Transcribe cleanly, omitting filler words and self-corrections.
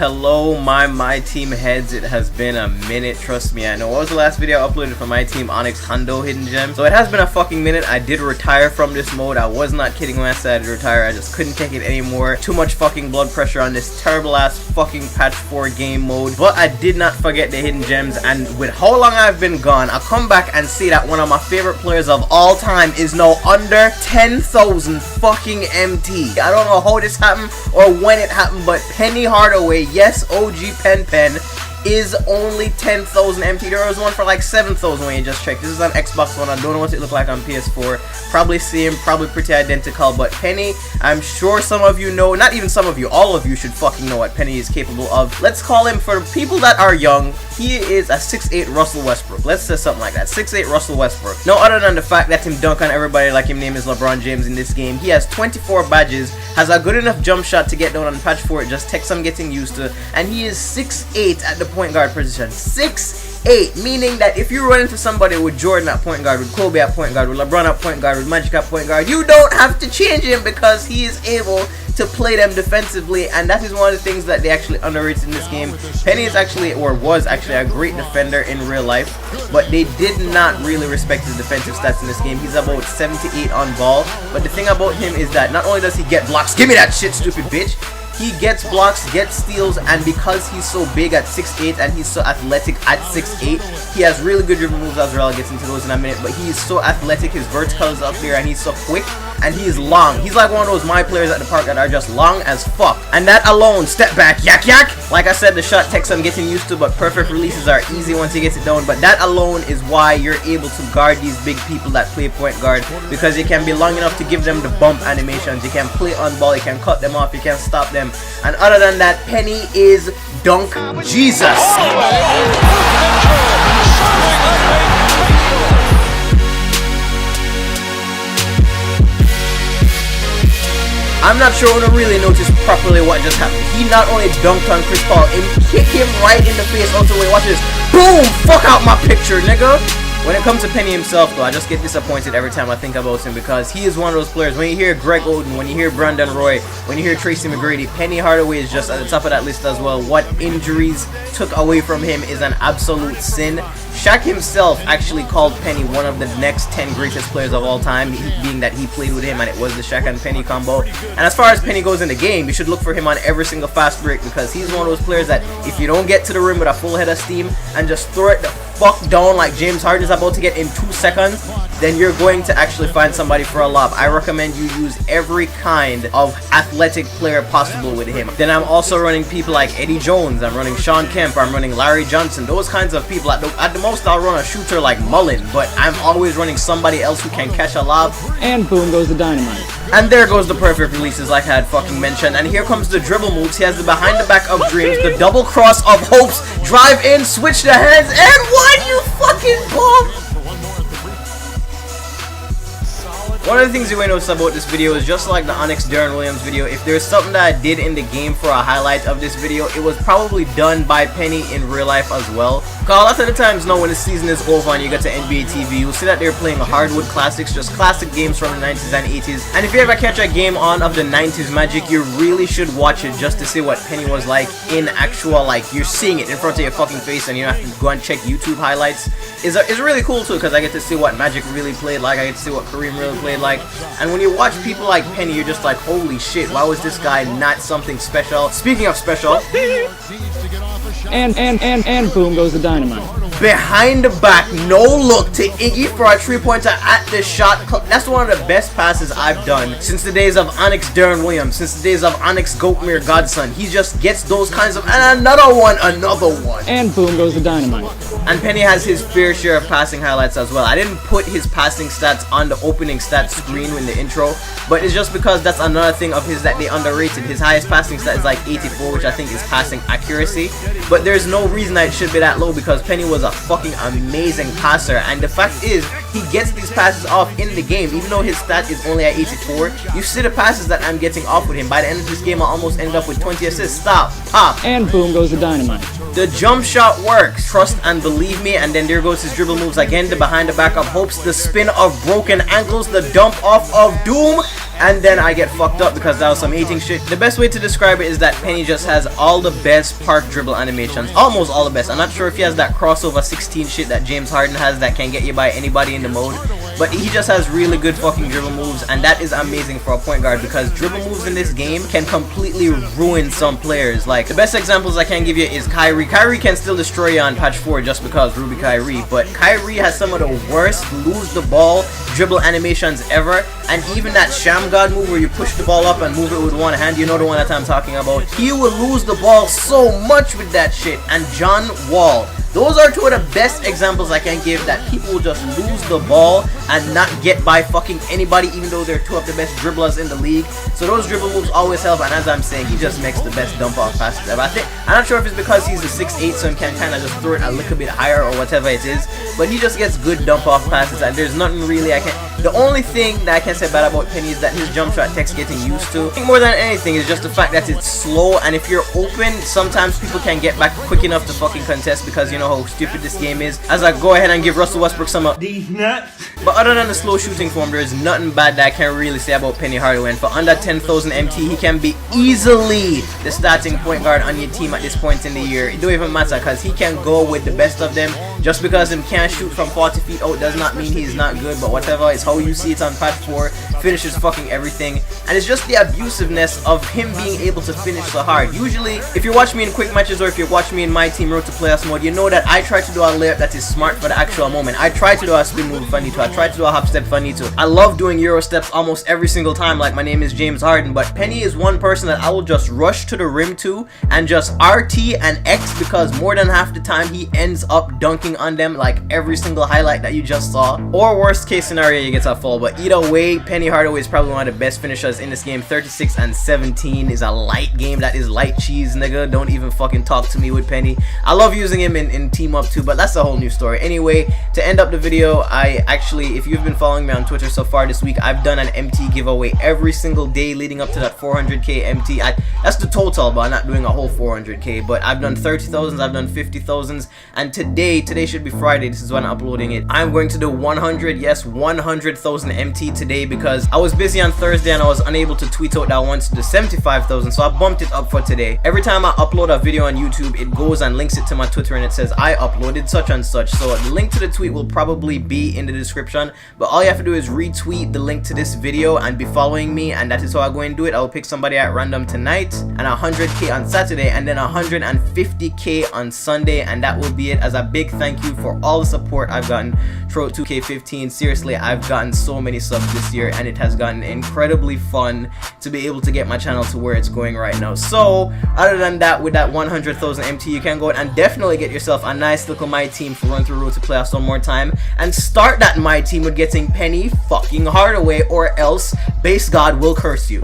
Hello my team heads, it has been a minute, trust me. I know. What was the last video I uploaded for my team? Onyx Hundo Hidden Gem. So it has been a fucking minute. I did retire from this mode. I was not kidding when I said I did retire. I just couldn't take it anymore. Too much fucking blood pressure on this terrible ass fucking patch 4 game mode. But I did not forget the hidden gems, and with how long I've been gone, I come back and see that one of my favorite players of all time is now under 10,000 fucking MT. I don't know how this happened or when it happened, but Penny Hardaway, yes, OG Pen, is only 10,000 MT. There was one for like 7,000 when you just checked. This is on Xbox One. I don't know what it looked like on PS4. Probably same, probably pretty identical. But Penny, I'm sure some of you know, not even some of you, all of you should fucking know what Penny is capable of. Let's call him, for people that are young, he is a 6'8 Russell Westbrook. Let's say something like that. 6'8 Russell Westbrook. No other than the fact that him dunk on everybody like him name is LeBron James in this game. He has 24 badges, has a good enough jump shot to get down on patch 4. It just takes some getting used to. And he is 6'8 at the point guard position. 6'8, meaning that if you run into somebody with Jordan at point guard, with Kobe at point guard, with LeBron at point guard, with Magic at point guard, you don't have to change him because he is able to play them defensively, and that is one of the things that they actually underrated in this game. Penny is actually, or was actually, a great defender in real life, but they did not really respect his defensive stats in this game. He's about 78 on ball, but the thing about him is that not only does he get blocks, give me that shit, stupid bitch, he gets blocks, gets steals, and because he's so big at 6'8 and he's so athletic at 6'8, he has really good dribble moves as well. I'll get into those in a minute, but he's so athletic, his vertical is up there, and he's so quick, and he is long. He's like one of those my players at the park that are just long as fuck. And that alone, step back, yak yak. Like I said, the shot takes some getting used to, but perfect releases are easy once he gets it down. But that alone is why you're able to guard these big people that play point guard, because you can be long enough to give them the bump animations. You can play on ball, you can cut them off, you can stop them. And other than that, Penny is dunk Jesus. I'm not sure when I really noticed properly what just happened. He not only dunked on Chris Paul, and kicked him right in the face. Also, wait, watch this. Boom! Fuck out my picture, nigga. When it comes to Penny himself, though, I just get disappointed every time I think about him, because he is one of those players. When you hear Greg Oden, when you hear Brandon Roy, when you hear Tracy McGrady, Penny Hardaway is just at the top of that list as well. What injuries took away from him is an absolute sin. Shaq himself actually called Penny one of the next 10 greatest players of all time, being that he played with him and it was the Shaq and Penny combo. And as far as Penny goes in the game, you should look for him on every single fast break, because he's one of those players that if you don't get to the rim with a full head of steam and just throw it the fuck down like James Harden is about to get in 2 seconds, then you're going to actually find somebody for a lob. I recommend you use every kind of athletic player possible with him. Then I'm also running people like Eddie Jones, I'm running Sean Kemp, I'm running Larry Johnson, those kinds of people. At the most I'll run a shooter like Mullen, but I'm always running somebody else who can catch a lob. And boom goes the dynamite. And there goes the perfect releases like I had fucking mentioned. And here comes the dribble moves. He has the behind the back of dreams, the double cross of hopes, drive in, switch the hands, and one, you fucking bum! One of the things you may notice about this video is, just like the Onyx Deron Williams video, if there's something that I did in the game for a highlight of this video, it was probably done by Penny in real life as well. Because a lot of the times now when the season is over and you get to NBA TV, you'll see that they're playing hardwood classics, just classic games from the 90s and 80s. And if you ever catch a game on of the 90s Magic, you really should watch it just to see what Penny was like in actual, like, you're seeing it in front of your fucking face and you don't have to go and check YouTube highlights. It's really cool too, because I get to see what Magic really played like, I get to see what Kareem really played like. And when you watch people like Penny, you're just like, holy shit, why was this guy not something special? Speaking of special, and boom goes the dynamite. Behind the back, no look to Iggy for a 3-pointer at the shot clock. That's one of the best passes I've done since the days of Onyx Deron Williams, since the days of Onyx Goatmere Godson. He just gets those kinds of, and another one. And boom goes the dynamite. And Penny has his fair share of passing highlights as well. I didn't put his passing stats on the opening stats screen in the intro, but it's just because that's another thing of his that they underrated. His highest passing stat is like 84, which I think is passing accuracy. But there's no reason that it should be that low, because Penny was a fucking amazing passer, and the fact is he gets these passes off in the game. Even though his stat is only at 84, you see the passes that I'm getting off with him. By the end of this game I almost ended up with 20 assists. Stop, pop, and boom goes the dynamite. The jump shot works, trust and believe me. And then there goes his dribble moves again, the behind the back of hopes, the spin of broken ankles, the dump off of doom, and then I get fucked up because that was some hating shit. The best way to describe it is that Penny just has all the best park dribble animations, almost all the best. I'm not sure if he has that crossover 16 shit that James Harden has that can get you by anybody in the mode, but he just has really good fucking dribble moves, and that is amazing for a point guard because dribble moves in this game can completely ruin some players. Like, the best examples I can give you is Kyrie. Kyrie can still destroy you on patch 4 just because Ruby Kyrie, but Kyrie has some of the worst lose the ball dribble animations ever, and even that Sham God move where you push the ball up and move it with one hand, you know the one that I'm talking about. He will lose the ball so much with that shit. And John Wall, those are two of the best examples I can give that people will just lose the ball and not get by fucking anybody, even though they're two of the best dribblers in the league. So those dribble moves always help, and as I'm saying, he just makes the best dump off passes ever. I'm not sure if it's because he's a 6'8", so he can kind of just throw it a little bit higher or whatever it is, but he just gets good dump off passes, and there's nothing really the only thing that I can say bad about Penny is that his jump shot takes getting used to. I think more than anything is just the fact that it's slow, and if you're open, sometimes people can get back quick enough to fucking contest because you know how stupid this game is. As I go ahead and give Russell Westbrook some of these nuts. But other than the slow shooting form, there is nothing bad that I can really say about Penny Hardaway. And for under 10,000 MT, he can be easily the starting point guard on your team at this point in the year. It don't even matter because he can go with the best of them. Just because him can't shoot from 40 feet out does not mean he's not good, but whatever, it's how you see it on patch 4, finishes fucking everything. And it's just the abusiveness of him being able to finish so hard. Usually, if you watch me in quick matches or if you watch me in my team road to playoffs mode, you know that I try to do a layup that is smart for the actual moment. I try to do a spin move if I need to. I try to do a hop step if I need to. I love doing Euro steps almost every single time, like my name is James Harden, but Penny is one person that I will just rush to the rim to and just RT and X because more than half the time he ends up dunking on them, like every single highlight that you just saw. Or worst case scenario, you get a fall. But either way, Penny Hardaway is probably one of the best finishers in this game. 36 and 17 is a light game. That is light cheese, nigga. Don't even fucking talk to me with Penny. I love using him in team up too, but that's a whole new story. Anyway, to end up the video, I actually, if you've been following me on Twitter so far this week, I've done an MT giveaway every single day leading up to that 400k MT. That's the total, but I'm not doing a whole 400k. But I've done 30,000s, I've done 50,000s, and today should be Friday. This is when I'm uploading it. I'm going to do 100,000 MT today because I was busy on Thursday and I was unable to tweet out that I wanted to do 75,000, so I bumped it up for today. Every time I upload a video on YouTube, it goes and links it to my Twitter and it says I uploaded such and such. So the link to the tweet will probably be in the description, but all you have to do is retweet the link to this video and be following me, and that is how I'm going to do it. I'll pick somebody at random tonight, and 100k on Saturday, and then 150k on Sunday, and that will be it. As a big thank you for all the support I've gotten throughout 2K15. Seriously, I've gotten so many subs this year, and it has gotten incredibly fun to be able to get my channel to where it's going right now. So other than that, with that 100,000 MT, you can go out and definitely get yourself a nice little MyTeam for run through road to playoffs one more time, and start that MyTeam with getting Penny fucking Hardaway, or else base god will curse you.